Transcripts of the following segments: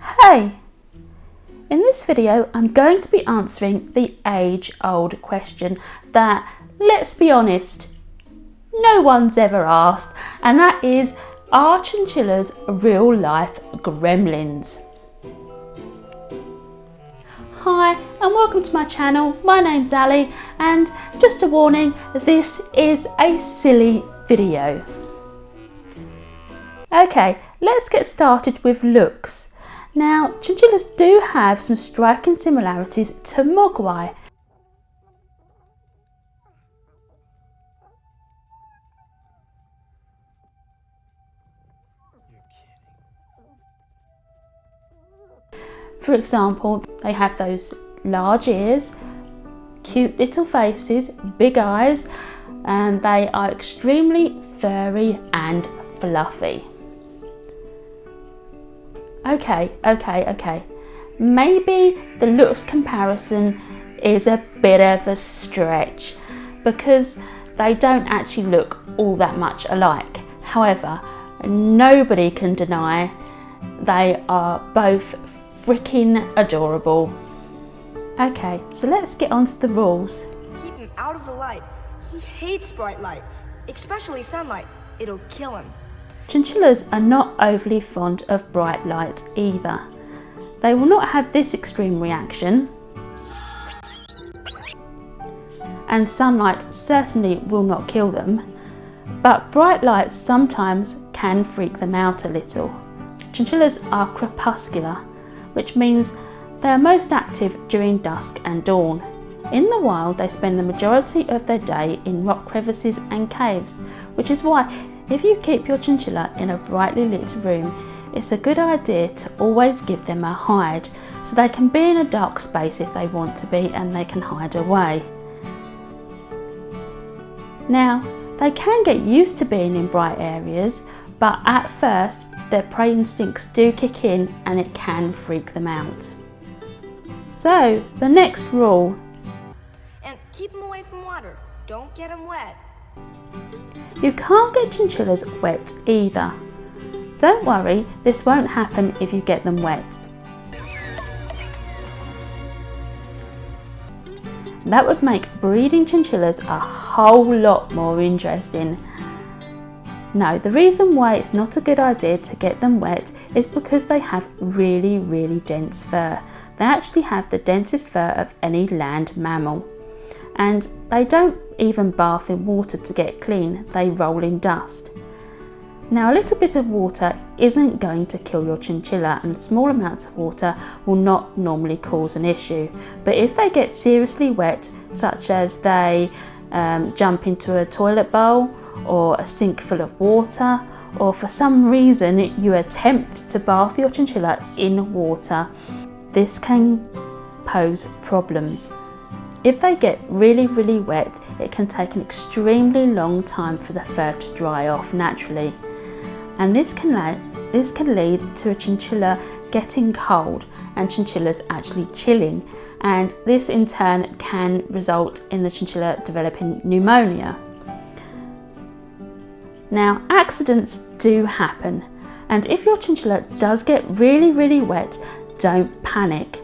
Hey! In this video I'm going to be answering the age-old question that, let's be honest, no one's ever asked, and that is, are chinchillas real-life gremlins? Hi and welcome to my channel. My name's Ali, and just a warning, this is a silly video. Okay, let's get started with looks. Now, chinchillas do have some striking similarities to mogwai. For example, they have those large ears, cute little faces, big eyes, and they are extremely furry and fluffy. Okay. Maybe the looks comparison is a bit of a stretch because they don't actually look all that much alike. However, nobody can deny they are both freaking adorable. Okay, so let's get on to the rules. Keep him out of the light. He hates bright light, especially sunlight. It'll kill him. Chinchillas are not overly fond of bright lights either. They will not have this extreme reaction, and sunlight certainly will not kill them, but bright lights sometimes can freak them out a little. Chinchillas are crepuscular, which means they are most active during dusk and dawn. In the wild, they spend the majority of their day in rock crevices and caves, which is why if you keep your chinchilla in a brightly lit room, it's a good idea to always give them a hide, so they can be in a dark space if they want to be, and they can hide away. Now, they can get used to being in bright areas, but at first their prey instincts do kick in and it can freak them out. So, the next rule. And keep him away from water. Don't get him wet. You can't get chinchillas wet either. Don't worry, this won't happen if you get them wet. That would make breeding chinchillas a whole lot more interesting. No, the reason why it's not a good idea to get them wet is because they have really dense fur. They actually have the densest fur of any land mammal. And they don't even bath in water to get clean, they roll in dust. Now, a little bit of water isn't going to kill your chinchilla, and small amounts of water will not normally cause an issue. But if they get seriously wet, such as they jump into a toilet bowl or a sink full of water, or for some reason you attempt to bath your chinchilla in water, this can pose problems. If they get really wet, it can take an extremely long time for the fur to dry off naturally. And this can lead to a chinchilla getting cold and chinchillas actually chilling, and this in turn can result in the chinchilla developing pneumonia. Now, accidents do happen, and if your chinchilla does get really wet, don't panic.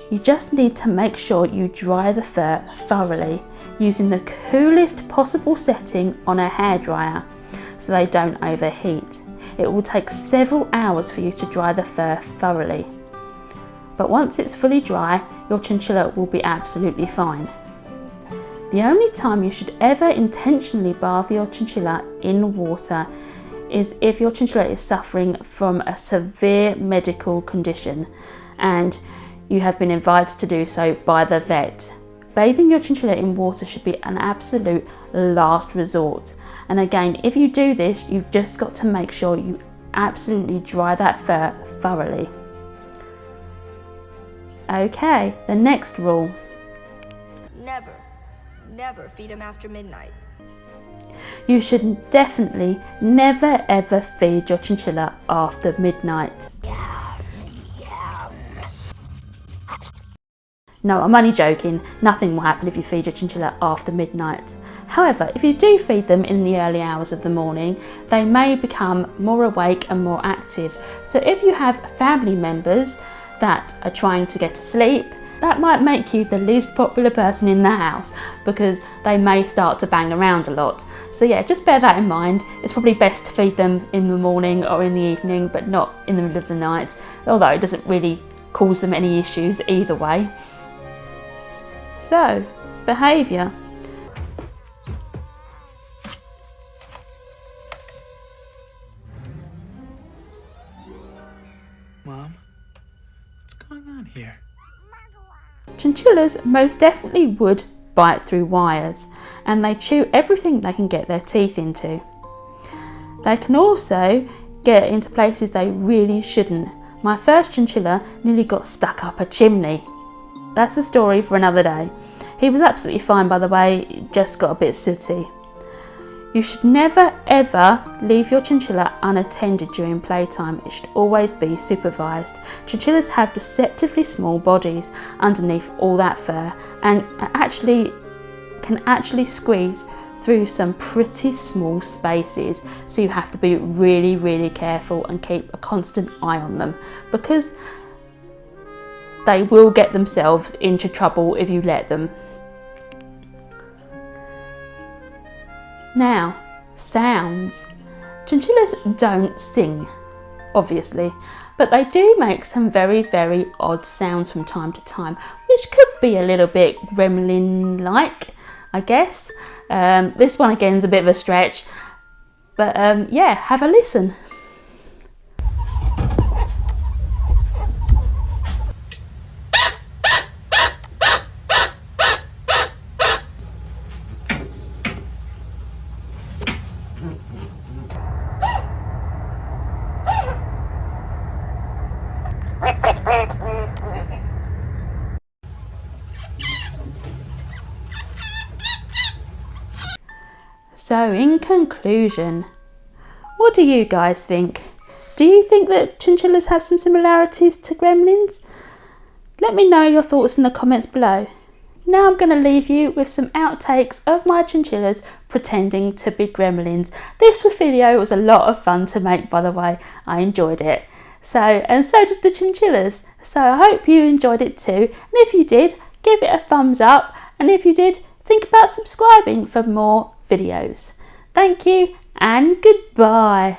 You just need to make sure you dry the fur thoroughly using the coolest possible setting on a hairdryer so they don't overheat. It will take several hours for you to dry the fur thoroughly. But once it's fully dry, your chinchilla will be absolutely fine. The only time you should ever intentionally bath your chinchilla in water is if your chinchilla is suffering from a severe medical condition and you have been advised to do so by the vet. Bathing your chinchilla in water should be an absolute last resort. And again, if you do this, you've just got to make sure you absolutely dry that fur thoroughly. Okay, the next rule. Never feed him after midnight. You should definitely never ever feed your chinchilla after midnight. No, I'm only joking. Nothing will happen if you feed your chinchilla after midnight. However, if you do feed them in the early hours of the morning, they may become more awake and more active. So if you have family members that are trying to get to sleep, that might make you the least popular person in the house because they may start to bang around a lot. So yeah, just bear that in mind. It's probably best to feed them in the morning or in the evening, but not in the middle of the night, although it doesn't really cause them any issues either way. So, behaviour. Mom, what's going on here? Chinchillas most definitely would bite through wires, and they chew everything they can get their teeth into. They can also get into places they really shouldn't. My first chinchilla nearly got stuck up a chimney. That's a story for another day. He was absolutely fine, by the way, just got a bit sooty. You should never ever leave your chinchilla unattended during playtime. It should always be supervised. Chinchillas have deceptively small bodies underneath all that fur and can actually squeeze through some pretty small spaces, so you have to be really careful and keep a constant eye on them, because they will get themselves into trouble if you let them. Now, sounds. Chinchillas don't sing, obviously, but they do make some very odd sounds from time to time, which could be a little bit gremlin-like, I guess. This one again is a bit of a stretch, but yeah, have a listen. So in conclusion, what do you guys think? Do you think that chinchillas have some similarities to gremlins? Let me know your thoughts in the comments below. Now I'm going to leave you with some outtakes of my chinchillas pretending to be gremlins. This video was a lot of fun to make, by the way. I enjoyed it. And so did the chinchillas. So I hope you enjoyed it too. And if you did, give it a thumbs up. And if you did, think about subscribing for more videos. Thank you and goodbye.